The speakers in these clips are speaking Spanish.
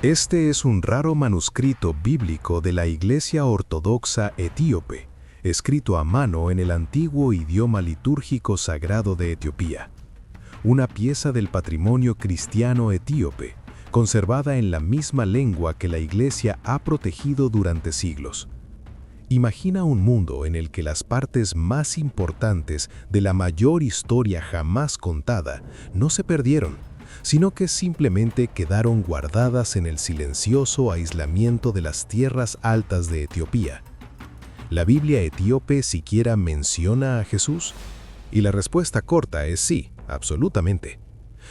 Este es un raro manuscrito bíblico de la Iglesia Ortodoxa Etíope, escrito a mano en el antiguo idioma litúrgico sagrado de Etiopía. Una pieza del patrimonio cristiano etíope, conservada en la misma lengua que la Iglesia ha protegido durante siglos. Imagina un mundo en el que las partes más importantes de la mayor historia jamás contada no se perdieron, sino que simplemente quedaron guardadas en el silencioso aislamiento de las tierras altas de Etiopía. ¿La Biblia etíope siquiera menciona a Jesús? Y la respuesta corta es sí, absolutamente.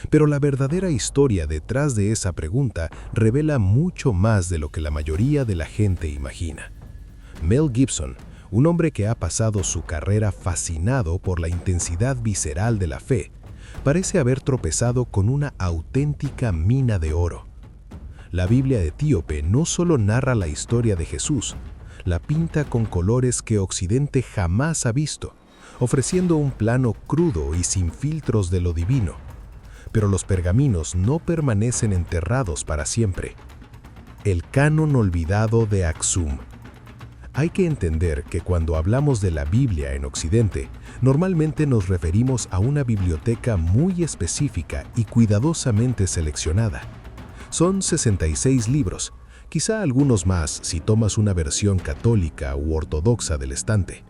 Pero la verdadera historia detrás de esa pregunta revela mucho más de lo que la mayoría de la gente imagina. Mel Gibson, un hombre que ha pasado su carrera fascinado por la intensidad visceral de la fe, parece haber tropezado con una auténtica mina de oro. La Biblia etíope no solo narra la historia de Jesús, la pinta con colores que Occidente jamás ha visto, ofreciendo un plano crudo y sin filtros de lo divino. Pero los pergaminos no permanecen enterrados para siempre. El canon olvidado de Aksum. Hay que entender que cuando hablamos de la Biblia en Occidente, normalmente nos referimos a una biblioteca muy específica y cuidadosamente seleccionada. Son 66 libros, quizá algunos más si tomas una versión católica u ortodoxa del estante.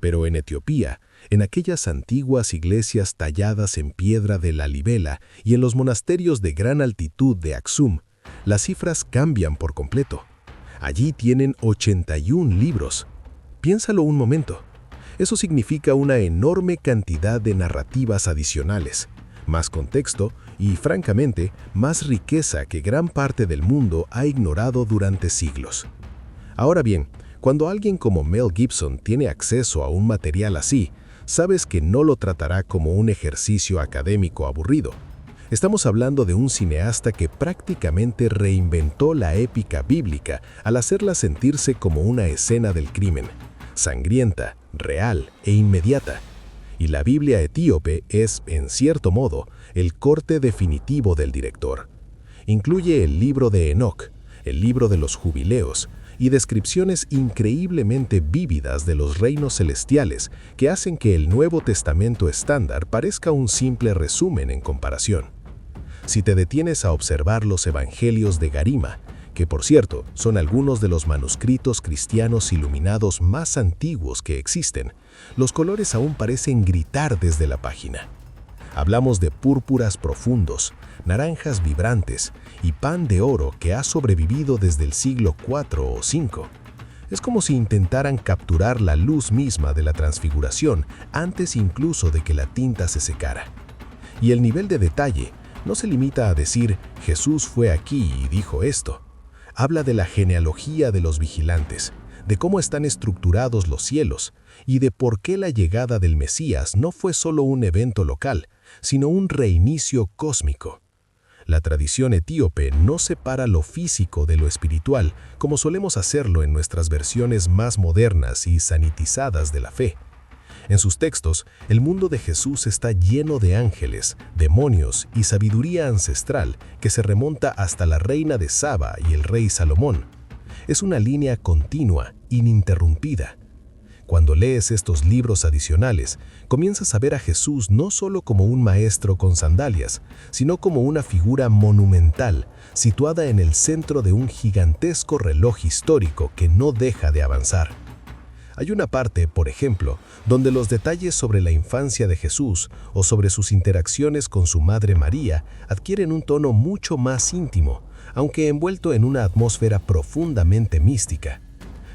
Pero en Etiopía, en aquellas antiguas iglesias talladas en piedra de Lalibela y en los monasterios de gran altitud de Aksum, las cifras cambian por completo. Allí tienen 81 libros. Piénsalo un momento. Eso significa una enorme cantidad de narrativas adicionales, más contexto y, francamente, más riqueza que gran parte del mundo ha ignorado durante siglos. Ahora bien, cuando alguien como Mel Gibson tiene acceso a un material así, sabes que no lo tratará como un ejercicio académico aburrido. Estamos hablando de un cineasta que prácticamente reinventó la épica bíblica al hacerla sentirse como una escena del crimen, sangrienta, real e inmediata. Y la Biblia etíope es, en cierto modo, el corte definitivo del director. Incluye el libro de Enoc, el libro de los jubileos, y descripciones increíblemente vívidas de los reinos celestiales que hacen que el Nuevo Testamento estándar parezca un simple resumen en comparación. Si te detienes a observar los evangelios de Garima, que por cierto son algunos de los manuscritos cristianos iluminados más antiguos que existen, los colores aún parecen gritar desde la página. Hablamos de púrpuras profundos, naranjas vibrantes y pan de oro que ha sobrevivido desde el siglo IV o V. Es como si intentaran capturar la luz misma de la transfiguración antes incluso de que la tinta se secara. Y el nivel de detalle no se limita a decir Jesús fue aquí y dijo esto. Habla de la genealogía de los vigilantes, de cómo están estructurados los cielos y de por qué la llegada del Mesías no fue solo un evento local, sino un reinicio cósmico. La tradición etíope no separa lo físico de lo espiritual, como solemos hacerlo en nuestras versiones más modernas y sanitizadas de la fe. En sus textos, el mundo de Jesús está lleno de ángeles, demonios y sabiduría ancestral que se remonta hasta la reina de Saba y el rey Salomón. Es una línea continua, ininterrumpida. Cuando lees estos libros adicionales, comienzas a ver a Jesús no solo como un maestro con sandalias, sino como una figura monumental, situada en el centro de un gigantesco reloj histórico que no deja de avanzar. Hay una parte, por ejemplo, donde los detalles sobre la infancia de Jesús o sobre sus interacciones con su madre María adquieren un tono mucho más íntimo, aunque envuelto en una atmósfera profundamente mística.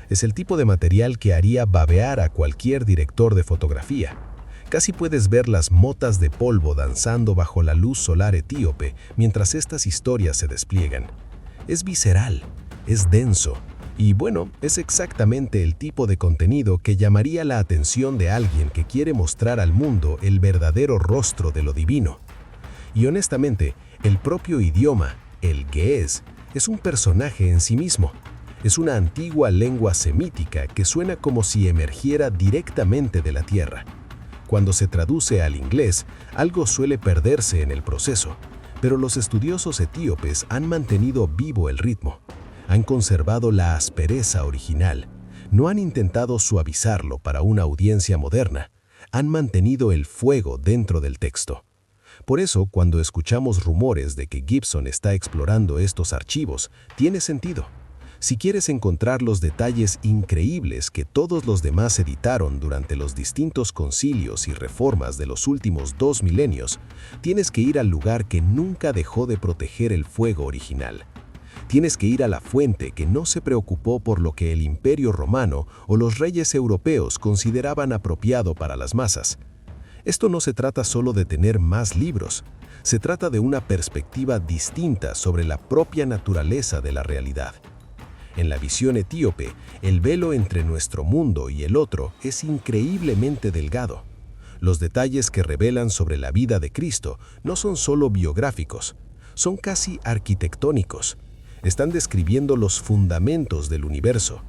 Es el tipo de material que haría babear a cualquier director de fotografía. Casi puedes ver las motas de polvo danzando bajo la luz solar etíope mientras estas historias se despliegan. Es visceral, es denso. Y bueno, es exactamente el tipo de contenido que llamaría la atención de alguien que quiere mostrar al mundo el verdadero rostro de lo divino. Y honestamente, el propio idioma, el ge'ez, es un personaje en sí mismo. Es una antigua lengua semítica que suena como si emergiera directamente de la tierra. Cuando se traduce al inglés, algo suele perderse en el proceso, Pero los estudiosos etíopes han mantenido vivo el ritmo, han conservado la aspereza original, no han intentado suavizarlo para una audiencia moderna, han mantenido el fuego dentro del texto. Por eso, cuando escuchamos rumores de que Gibson está explorando estos archivos, tiene sentido. Si quieres encontrar los detalles increíbles que todos los demás editaron durante los distintos concilios y reformas de los últimos 2 milenios, tienes que ir al lugar que nunca dejó de proteger el fuego original. Tienes que ir a la fuente que no se preocupó por lo que el Imperio Romano o los reyes europeos consideraban apropiado para las masas. Esto no se trata solo de tener más libros, se trata de una perspectiva distinta sobre la propia naturaleza de la realidad. En la visión etíope, el velo entre nuestro mundo y el otro es increíblemente delgado. Los detalles que revelan sobre la vida de Cristo no son solo biográficos, son casi arquitectónicos. Están describiendo los fundamentos del universo.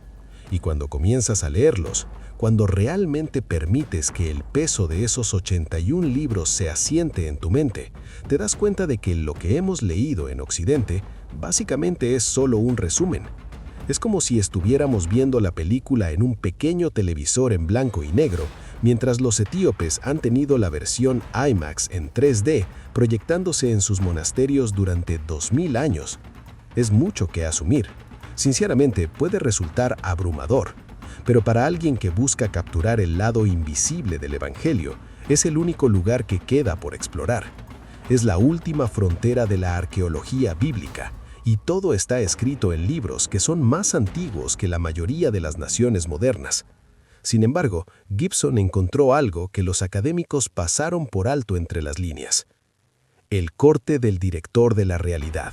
Y cuando comienzas a leerlos, cuando realmente permites que el peso de esos 81 libros se asiente en tu mente, te das cuenta de que lo que hemos leído en Occidente básicamente es solo un resumen. Es como si estuviéramos viendo la película en un pequeño televisor en blanco y negro, mientras los etíopes han tenido la versión IMAX en 3D proyectándose en sus monasterios durante 2000 años. Es mucho que asumir. Sinceramente, puede resultar abrumador, pero para alguien que busca capturar el lado invisible del Evangelio, es el único lugar que queda por explorar. Es la última frontera de la arqueología bíblica, y todo está escrito en libros que son más antiguos que la mayoría de las naciones modernas. Sin embargo, Gibson encontró algo que los académicos pasaron por alto entre las líneas: el corte del director de la realidad.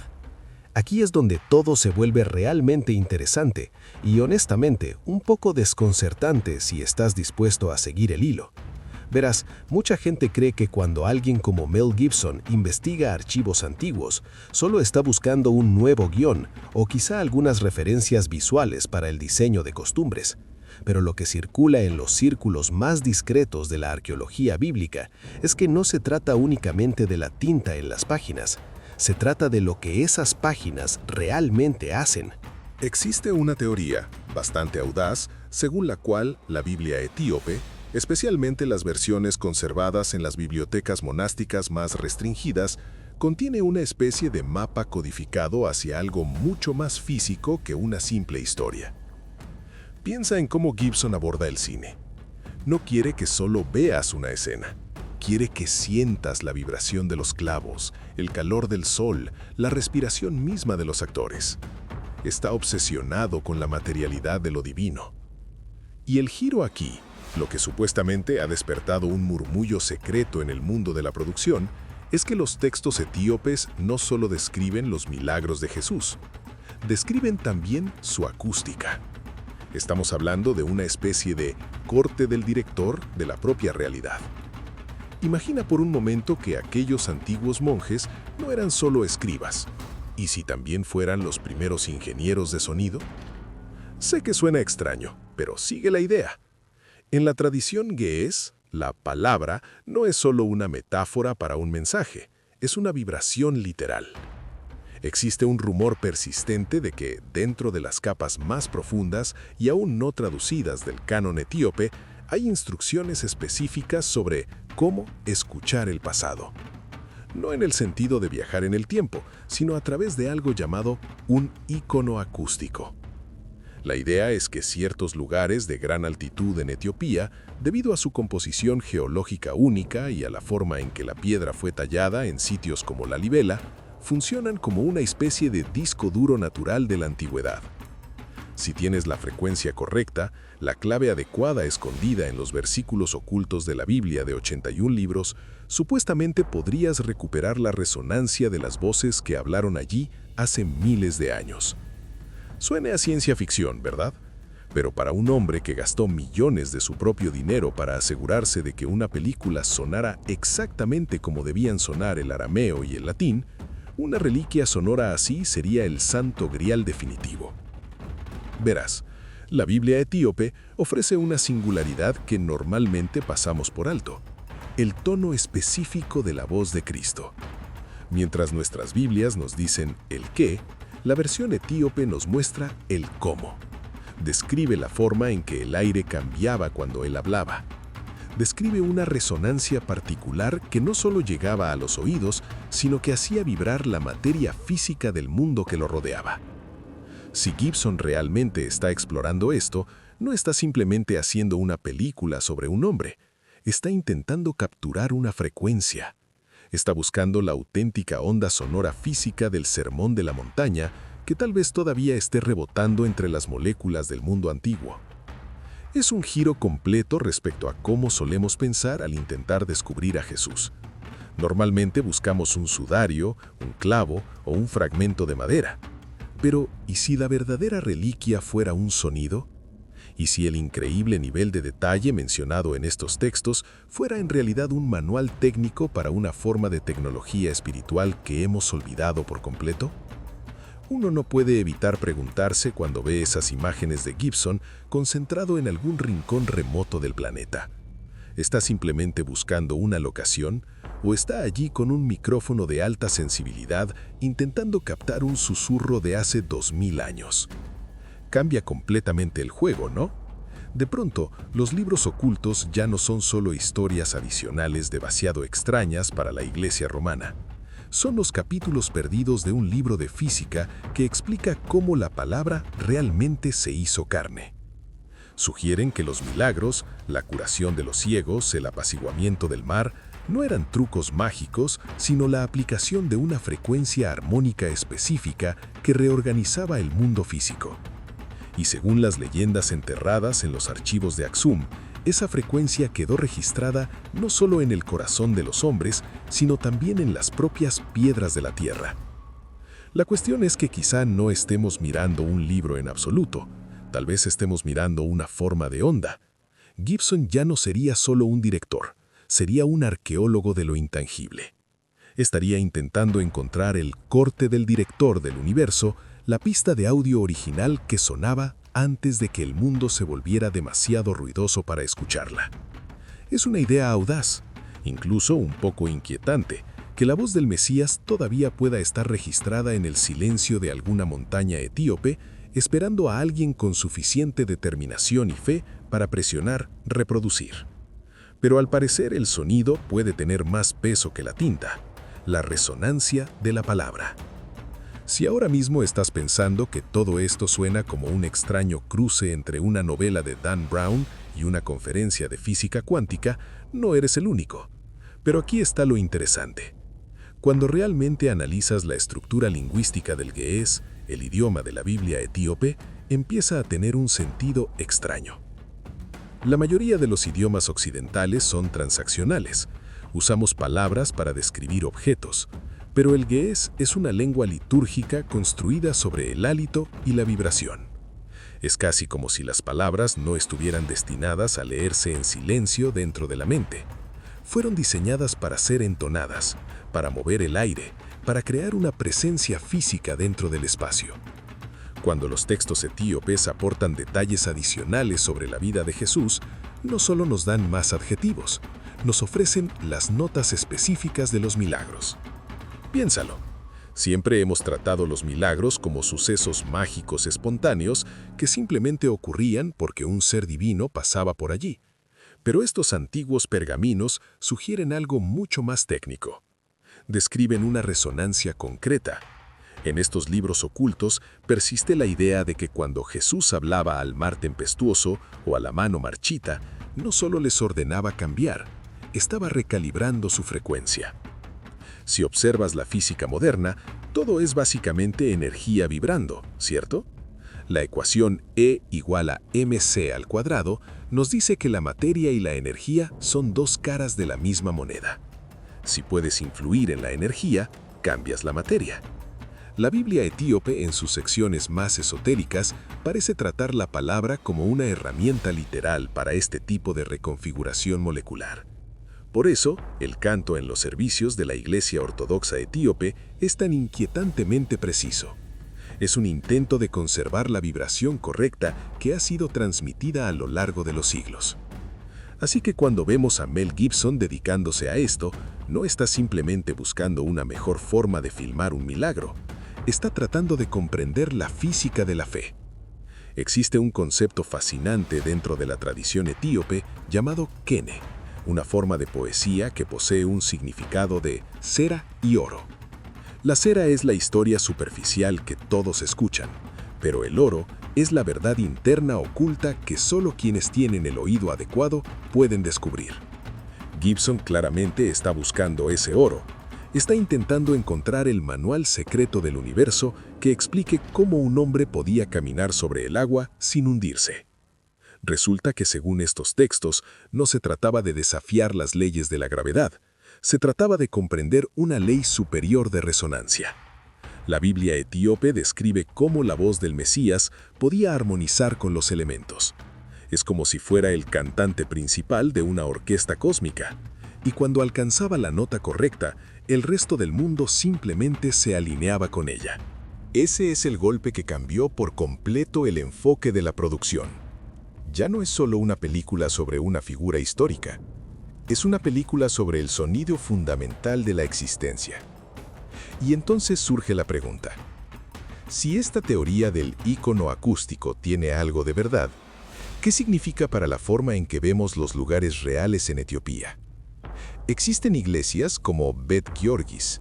Aquí es donde todo se vuelve realmente interesante y, honestamente, un poco desconcertante si estás dispuesto a seguir el hilo. Verás, mucha gente cree que cuando alguien como Mel Gibson investiga archivos antiguos, solo está buscando un nuevo guión o quizá algunas referencias visuales para el diseño de costumbres. Pero lo que circula en los círculos más discretos de la arqueología bíblica es que no se trata únicamente de la tinta en las páginas, se trata de lo que esas páginas realmente hacen. Existe una teoría, bastante audaz, según la cual la Biblia etíope, especialmente las versiones conservadas en las bibliotecas monásticas más restringidas, contiene una especie de mapa codificado hacia algo mucho más físico que una simple historia. Piensa en cómo Gibson aborda el cine. No quiere que solo veas una escena. Quiere que sientas la vibración de los clavos, el calor del sol, la respiración misma de los actores. Está obsesionado con la materialidad de lo divino. Y el giro aquí, lo que supuestamente ha despertado un murmullo secreto en el mundo de la producción, es que los textos etíopes no solo describen los milagros de Jesús, describen también su acústica. Estamos hablando de una especie de corte del director de la propia realidad. Imagina por un momento que aquellos antiguos monjes no eran solo escribas, ¿y si también fueran los primeros ingenieros de sonido? Sé que suena extraño, pero sigue la idea. En la tradición ge'ez, la palabra no es solo una metáfora para un mensaje, es una vibración literal. Existe un rumor persistente de que, dentro de las capas más profundas y aún no traducidas del canon etíope, hay instrucciones específicas sobre cómo escuchar el pasado. No en el sentido de viajar en el tiempo, sino a través de algo llamado un ícono acústico. La idea es que ciertos lugares de gran altitud en Etiopía, debido a su composición geológica única y a la forma en que la piedra fue tallada en sitios como la Libela, funcionan como una especie de disco duro natural de la antigüedad. Si tienes la frecuencia correcta, la clave adecuada escondida en los versículos ocultos de la Biblia de 81 libros, supuestamente podrías recuperar la resonancia de las voces que hablaron allí hace miles de años. Suena a ciencia ficción, ¿verdad? Pero para un hombre que gastó millones de su propio dinero para asegurarse de que una película sonara exactamente como debían sonar el arameo y el latín, una reliquia sonora así sería el santo grial definitivo. Verás, la Biblia etíope ofrece una singularidad que normalmente pasamos por alto: el tono específico de la voz de Cristo. Mientras nuestras Biblias nos dicen el qué, la versión etíope nos muestra el cómo. Describe la forma en que el aire cambiaba cuando él hablaba. Describe una resonancia particular que no solo llegaba a los oídos, sino que hacía vibrar la materia física del mundo que lo rodeaba. Si Gibson realmente está explorando esto, no está simplemente haciendo una película sobre un hombre, está intentando capturar una frecuencia. Está buscando la auténtica onda sonora física del Sermón de la Montaña, que tal vez todavía esté rebotando entre las moléculas del mundo antiguo. Es un giro completo respecto a cómo solemos pensar al intentar descubrir a Jesús. Normalmente buscamos un sudario, un clavo o un fragmento de madera. Pero, ¿y si la verdadera reliquia fuera un sonido? ¿Y si el increíble nivel de detalle mencionado en estos textos fuera en realidad un manual técnico para una forma de tecnología espiritual que hemos olvidado por completo? Uno no puede evitar preguntarse cuando ve esas imágenes de Gibson concentrado en algún rincón remoto del planeta. ¿Está simplemente buscando una locación o está allí con un micrófono de alta sensibilidad intentando captar un susurro de hace 2000 años? Cambia completamente el juego, ¿no? De pronto, los libros ocultos ya no son solo historias adicionales demasiado extrañas para la Iglesia romana. Son los capítulos perdidos de un libro de física que explica cómo la palabra realmente se hizo carne. Sugieren que los milagros, la curación de los ciegos, el apaciguamiento del mar, no eran trucos mágicos, sino la aplicación de una frecuencia armónica específica que reorganizaba el mundo físico. Y según las leyendas enterradas en los archivos de Axum, esa frecuencia quedó registrada no solo en el corazón de los hombres, sino también en las propias piedras de la tierra. La cuestión es que quizá no estemos mirando un libro en absoluto, tal vez estemos mirando una forma de onda. Gibson ya no sería solo un director, sería un arqueólogo de lo intangible. Estaría intentando encontrar el corte del director del universo, la pista de audio original que sonaba antes de que el mundo se volviera demasiado ruidoso para escucharla. Es una idea audaz, incluso un poco inquietante, que la voz del Mesías todavía pueda estar registrada en el silencio de alguna montaña etíope, esperando a alguien con suficiente determinación y fe para presionar reproducir. Pero al parecer el sonido puede tener más peso que la tinta, la resonancia de la palabra. Si ahora mismo estás pensando que todo esto suena como un extraño cruce entre una novela de Dan Brown y una conferencia de física cuántica, no eres el único. Pero aquí está lo interesante. Cuando realmente analizas la estructura lingüística del ge'ez, el idioma de la Biblia etíope, empieza a tener un sentido extraño. La mayoría de los idiomas occidentales son transaccionales. Usamos palabras para describir objetos. Pero el ge'ez es una lengua litúrgica construida sobre el hálito y la vibración. Es casi como si las palabras no estuvieran destinadas a leerse en silencio dentro de la mente. Fueron diseñadas para ser entonadas, para mover el aire, para crear una presencia física dentro del espacio. Cuando los textos etíopes aportan detalles adicionales sobre la vida de Jesús, no solo nos dan más adjetivos, nos ofrecen las notas específicas de los milagros. Piénsalo. Siempre hemos tratado los milagros como sucesos mágicos espontáneos que simplemente ocurrían porque un ser divino pasaba por allí. Pero estos antiguos pergaminos sugieren algo mucho más técnico. Describen una resonancia concreta. En estos libros ocultos persiste la idea de que cuando Jesús hablaba al mar tempestuoso o a la mano marchita, no solo les ordenaba cambiar, estaba recalibrando su frecuencia. Si observas la física moderna, todo es básicamente energía vibrando, ¿cierto? La ecuación E igual a mc² nos dice que la materia y la energía son dos caras de la misma moneda. Si puedes influir en la energía, cambias la materia. La Biblia etíope, en sus secciones más esotéricas, parece tratar la palabra como una herramienta literal para este tipo de reconfiguración molecular. Por eso, el canto en los servicios de la Iglesia Ortodoxa Etíope es tan inquietantemente preciso. Es un intento de conservar la vibración correcta que ha sido transmitida a lo largo de los siglos. Así que cuando vemos a Mel Gibson dedicándose a esto, no está simplemente buscando una mejor forma de filmar un milagro, está tratando de comprender la física de la fe. Existe un concepto fascinante dentro de la tradición etíope llamado kene, una forma de poesía que posee un significado de cera y oro. La cera es la historia superficial que todos escuchan, pero el oro es la verdad interna oculta que solo quienes tienen el oído adecuado pueden descubrir. Gibson claramente está buscando ese oro. Está intentando encontrar el manual secreto del universo que explique cómo un hombre podía caminar sobre el agua sin hundirse. Resulta que según estos textos, no se trataba de desafiar las leyes de la gravedad, se trataba de comprender una ley superior de resonancia. La Biblia etíope describe cómo la voz del Mesías podía armonizar con los elementos. Es como si fuera el cantante principal de una orquesta cósmica, y cuando alcanzaba la nota correcta, el resto del mundo simplemente se alineaba con ella. Ese es el golpe que cambió por completo el enfoque de la producción. Ya no es solo una película sobre una figura histórica, es una película sobre el sonido fundamental de la existencia. Y entonces surge la pregunta: si esta teoría del ícono acústico tiene algo de verdad, ¿qué significa para la forma en que vemos los lugares reales en Etiopía? Existen iglesias como Bet Giorgis,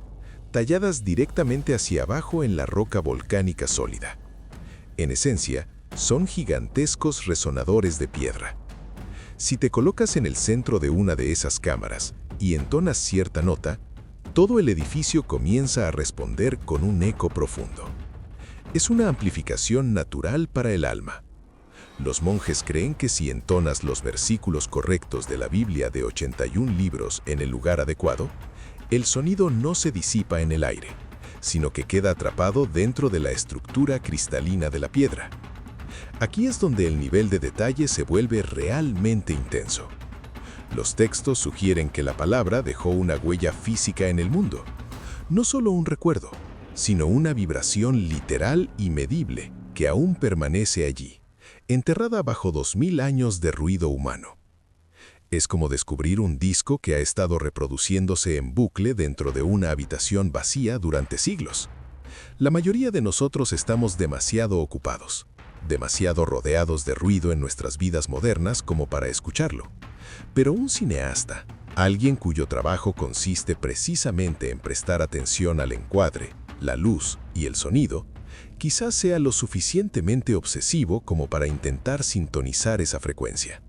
talladas directamente hacia abajo en la roca volcánica sólida. En esencia, son gigantescos resonadores de piedra. Si te colocas en el centro de una de esas cámaras y entonas cierta nota, todo el edificio comienza a responder con un eco profundo. Es una amplificación natural para el alma. Los monjes creen que si entonas los versículos correctos de la Biblia de 81 libros en el lugar adecuado, el sonido no se disipa en el aire, sino que queda atrapado dentro de la estructura cristalina de la piedra. Aquí es donde el nivel de detalle se vuelve realmente intenso. Los textos sugieren que la palabra dejó una huella física en el mundo, no solo un recuerdo, sino una vibración literal y medible que aún permanece allí, enterrada bajo 2000 años de ruido humano. Es como descubrir un disco que ha estado reproduciéndose en bucle dentro de una habitación vacía durante siglos. La mayoría de nosotros estamos demasiado ocupados, demasiado rodeados de ruido en nuestras vidas modernas como para escucharlo. Pero un cineasta, alguien cuyo trabajo consiste precisamente en prestar atención al encuadre, la luz y el sonido, quizás sea lo suficientemente obsesivo como para intentar sintonizar esa frecuencia.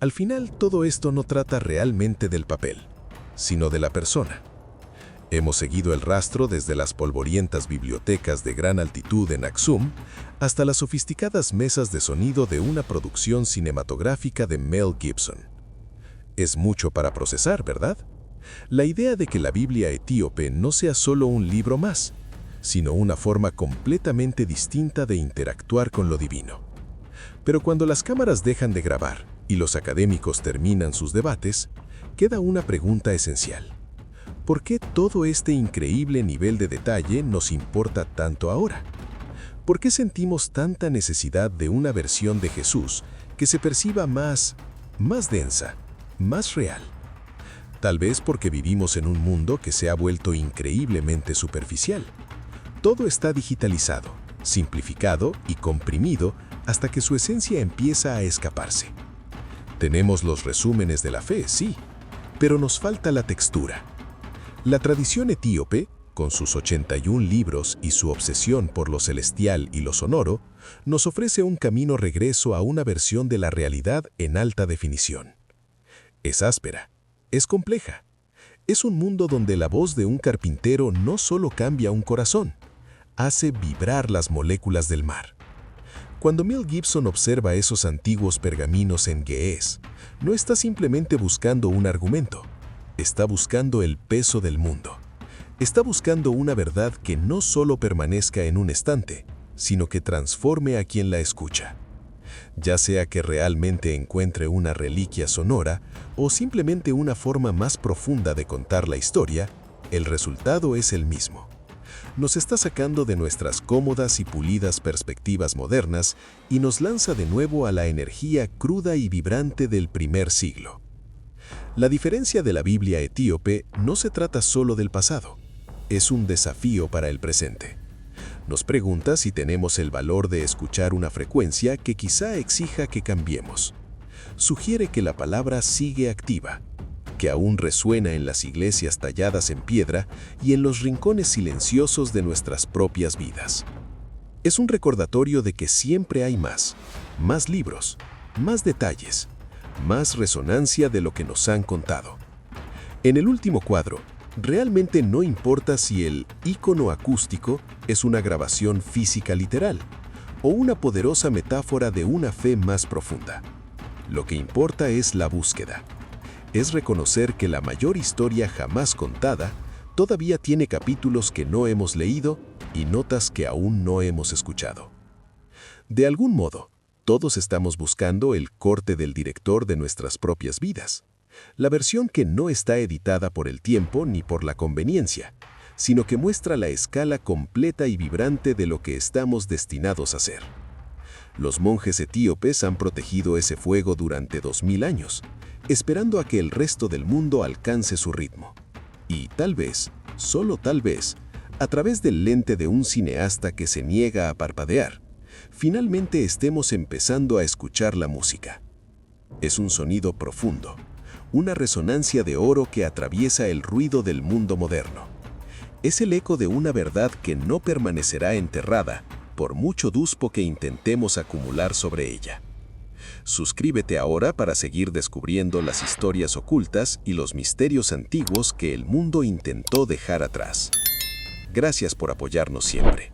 Al final, todo esto no trata realmente del papel, sino de la persona. Hemos seguido el rastro desde las polvorientas bibliotecas de gran altitud en Aksum hasta las sofisticadas mesas de sonido de una producción cinematográfica de Mel Gibson. Es mucho para procesar, ¿verdad? La idea de que la Biblia etíope no sea solo un libro más, sino una forma completamente distinta de interactuar con lo divino. Pero cuando las cámaras dejan de grabar y los académicos terminan sus debates, queda una pregunta esencial. ¿Por qué todo este increíble nivel de detalle nos importa tanto ahora? ¿Por qué sentimos tanta necesidad de una versión de Jesús que se perciba más densa, más real? Tal vez porque vivimos en un mundo que se ha vuelto increíblemente superficial. Todo está digitalizado, simplificado y comprimido hasta que su esencia empieza a escaparse. Tenemos los resúmenes de la fe, sí, pero nos falta la textura. La tradición etíope, con sus 81 libros y su obsesión por lo celestial y lo sonoro, nos ofrece un camino regreso a una versión de la realidad en alta definición. Es áspera, es compleja. Es un mundo donde la voz de un carpintero no solo cambia un corazón, hace vibrar las moléculas del mar. Cuando Mel Gibson observa esos antiguos pergaminos en Ge'ez, no está simplemente buscando un argumento, está buscando el peso del mundo. Está buscando una verdad que no solo permanezca en un estante, sino que transforme a quien la escucha. Ya sea que realmente encuentre una reliquia sonora o simplemente una forma más profunda de contar la historia, el resultado es el mismo. Nos está sacando de nuestras cómodas y pulidas perspectivas modernas y nos lanza de nuevo a la energía cruda y vibrante del primer siglo. La diferencia de la Biblia etíope no se trata solo del pasado, es un desafío para el presente. Nos pregunta si tenemos el valor de escuchar una frecuencia que quizá exija que cambiemos. Sugiere que la palabra sigue activa, que aún resuena en las iglesias talladas en piedra y en los rincones silenciosos de nuestras propias vidas. Es un recordatorio de que siempre hay más libros, más detalles, más resonancia de lo que nos han contado. En el último cuadro, realmente no importa si el ícono acústico es una grabación física literal o una poderosa metáfora de una fe más profunda. Lo que importa es la búsqueda. Es reconocer que la mayor historia jamás contada todavía tiene capítulos que no hemos leído y notas que aún no hemos escuchado. De algún modo, todos estamos buscando el corte del director de nuestras propias vidas, la versión que no está editada por el tiempo ni por la conveniencia, sino que muestra la escala completa y vibrante de lo que estamos destinados a ser. Los monjes etíopes han protegido ese fuego durante 2000 años, esperando a que el resto del mundo alcance su ritmo. Y tal vez, solo tal vez, a través del lente de un cineasta que se niega a parpadear, finalmente estemos empezando a escuchar la música. Es un sonido profundo, una resonancia de oro que atraviesa el ruido del mundo moderno. Es el eco de una verdad que no permanecerá enterrada, por mucho duspo que intentemos acumular sobre ella. Suscríbete ahora para seguir descubriendo las historias ocultas y los misterios antiguos que el mundo intentó dejar atrás. Gracias por apoyarnos siempre.